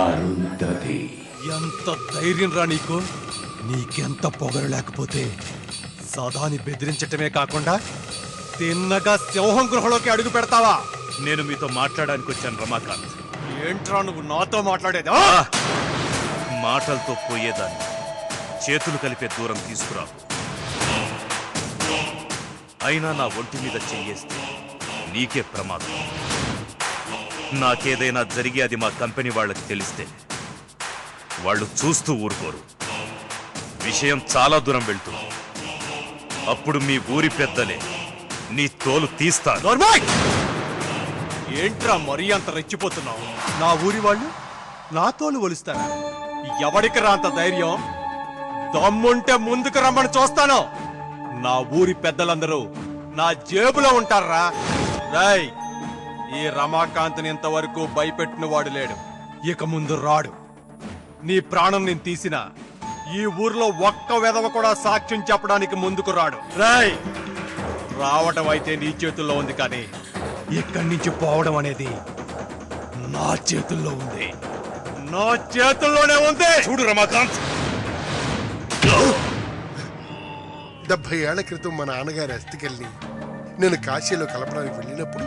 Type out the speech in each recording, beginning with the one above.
అరుంధతి. ఎంత ధైర్యం రా నీకు? నీకెంత పొగరు లేకపోతే సదాని బెదిరించటమే కాకుండా తిన్నగా సింహం గృహలోకి అడుగు పెడతావా? నేను మీతో మాట్లాడడానికి వచ్చాను రమాకాంత్. ఏంట్రా నువ్వు నాతో మాట్లాడేది? మాటలతో పోయేదాన్ని చేతులు కలిపే దూరం తీసుకురా. అయినా నా ఒంటి మీద చెయ్యేస్తే నీకే ప్రమాదం. నాకేదైనా జరిగి అది మా కంపెనీ వాళ్ళకి తెలిస్తే వాళ్ళు చూస్తూ ఊరుకోరు. విషయం చాలా దూరం వెళ్తుంది. అప్పుడు మీ ఊరి పెద్దలే నీ తోలు తీస్తారు. ఏంట్రా మరీ అంత రెచ్చిపోతున్నావు? నా ఊరి వాళ్ళు నా తోలు ఒలుస్తారా? ఎవడికి రా అంత ధైర్యం? దమ్ముంటే ముందుకు రమ్మని చూస్తాను. నా ఊరి పెద్దలందరూ నా జేబులో ఉంటారా? రాయ్, ఈ రమాకాంత్ని ఇంతవరకు భయపెట్టిన వాడు లేడు, ఇక ముందు రాడు. నీ ప్రాణం నేను తీసిన ఈ ఊర్లో ఒక్క వెధవ కూడా సాక్ష్యం చెప్పడానికి ముందుకు రాడు. రాయ్, రావటం అయితే నీ చేతుల్లో ఉంది, కానీ ఇక్కడి నుంచి పోవడం అనేది నా చేతుల్లో ఉంది. నా చేతుల్లోనే ఉంది. చూడు రమాకాంత్, 70 ఏళ్ల క్రితం మా నాన్నగారి అస్థికల్ని నేను కాశీలో కలపడానికి వెళ్ళినప్పుడు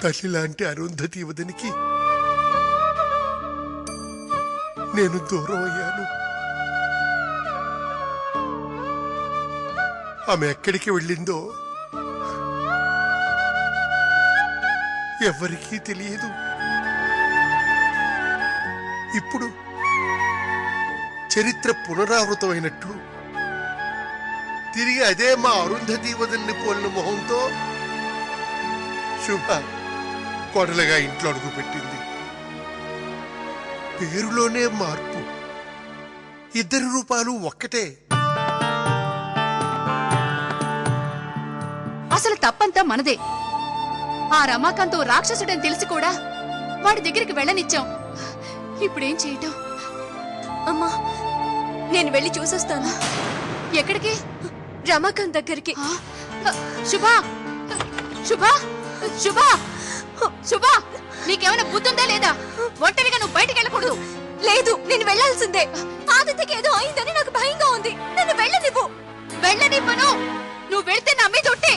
తల్లి లాంటి అరుంధతి వదనికి నేను దూరం అయ్యాను. ఆమె ఎక్కడికి వెళ్ళిందో ఎవరికీ తెలియదు. ఇప్పుడు చరిత్ర పునరావృతమైనట్లు తిరిగి అదే మా అరుంధతి వదిలిని పోలిన మొహంతో శుభ కొడలుగా ఇంట్లో అడుగు పెట్టింది. పేరులోనే మార్పు, ఇద్దరి రూపాలు ఒక్కటే. అసలు తప్పంతా మనదే. ఆ రమాకాంత్ రాక్షసుడని తెలిసి కూడా వాడి దగ్గరికి వెళ్ళనిచ్చాం. ఇప్పుడేం చేయటం? అమ్మా, నేను వెళ్ళి చూసొస్తాను. ఎక్కడికి? రమాకాంత్ దగ్గరికి. శుభా, శుభా, శుభా, శుభా, నీకేమైనా బుద్ధుందా లేదా? ఒంటరిగా నువ్వు బయటికి వెళ్ళకూడదు. లేదు, నేను వెళ్ళాల్సిందే. ఆదిత్యకి ఏదో అయిందని నాకు భయంగా ఉంది. నన్ను వెళ్ళనివ్వు. వెళ్ళనివ్వను. నువ్వు వెళ్తే నా మీద ఒట్టే.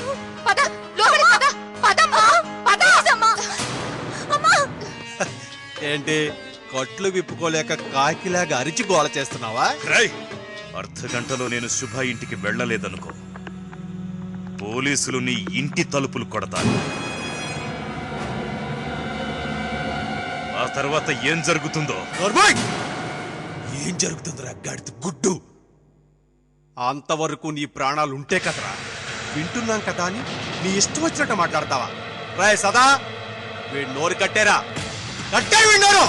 పద, లోపలికి పద. పదమ్మా, పద. అమ్మా, ఏంటి కట్లు విప్పుకోలేక కాకిలాగా అరిచి గోల చేస్తున్నావా? అర్ధ గంటలో నేను శుభ ఇంటికి వెళ్ళలేదనుకో, పోలీసులు నీ ఇంటి తలుపులు కొడతారు. ఆ తర్వాత ఏం జరుగుతుందో. ఏం జరుగుతుందిరా గడిత గుడ్డు? అంతవరకు నీ ప్రాణాలు ఉంటే కదరా. వింటున్నాం కదా అని నీ ఇష్టం వచ్చినట్టు మాట్లాడతావా? రాయ్ సదా, వీడి నోరు కట్టేరా. కట్టే విన్నారు.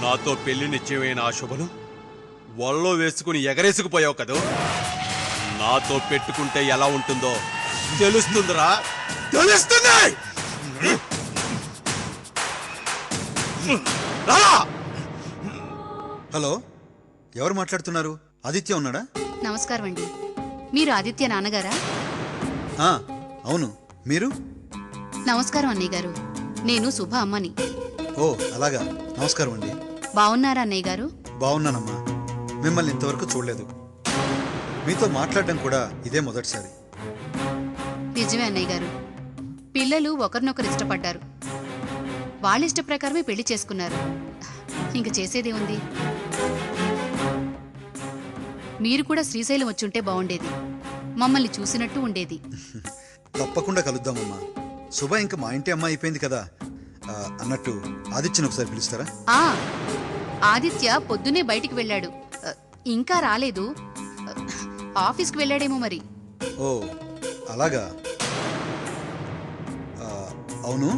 నాతో పెళ్లి నిశ్చయమైన ఆ శుభను వల్లో వేసుకుని ఎగరేసుకుపోయావు కదూ. నాతో పెట్టుకుంటే ఎలా ఉంటుందో తెలుస్తుందిరా, తెలుస్తుంది. హలో, ఎవరు మాట్లాడుతున్నారు? ఆదిత్య ఉన్నాడా? నమస్కారం అండి. మీరు ఆదిత్య నాన్నగారా? అవును, మీరు? నమస్కారం అన్నయ్య గారు, నేను శుభ అమ్మని. ఓ అలాగా, నమస్కారం అండి. బాగున్నారా అన్నయ్య గారు? బాగున్నానమ్మా. మిమ్మల్ని ఇంతవరకు చూడలేదు. మీతో మాట్లాడడం కూడా ఇదే మొదటిసారి. నిజమే అన్నయ్య గారు, పిల్లలు ఒకరినొకరు ఇష్టపడ్డారు. వాళ్ళ ఇష్ట ప్రకారమే పెళ్లి చేసుకున్నారు. ఇంక చేసేదే ఉంది. మీరు కూడా శ్రీశైలం వచ్చుంటే బాగుండేది. మమ్మల్ని చూసినట్టు ఉండేది. తప్పకుండా కలుద్దామమ్మా. శుభ ఇంక మా ఇంటి అమ్మాయి అయిపోయింది కదా. అన్నట్టు ఆదిత్యను ఒకసారి పిలుస్తారా? ఆదిత్య పొద్దునే బయటికి వెళ్ళాడు, ఇంకా రాలేదు. ఆఫీస్కి వెళ్ళాడేమో మరి. ఓ అలాగా. అవును,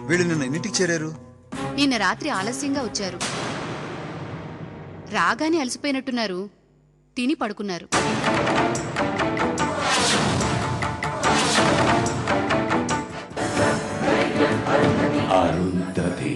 వీళ్ళు నిన్న ఎన్నింటికి చేరారు? నిన్న రాత్రి ఆలస్యంగా వచ్చారు. రాగానే అలసిపోయినట్టున్నారు, తిని పడుకున్నారు. అరుంధతి.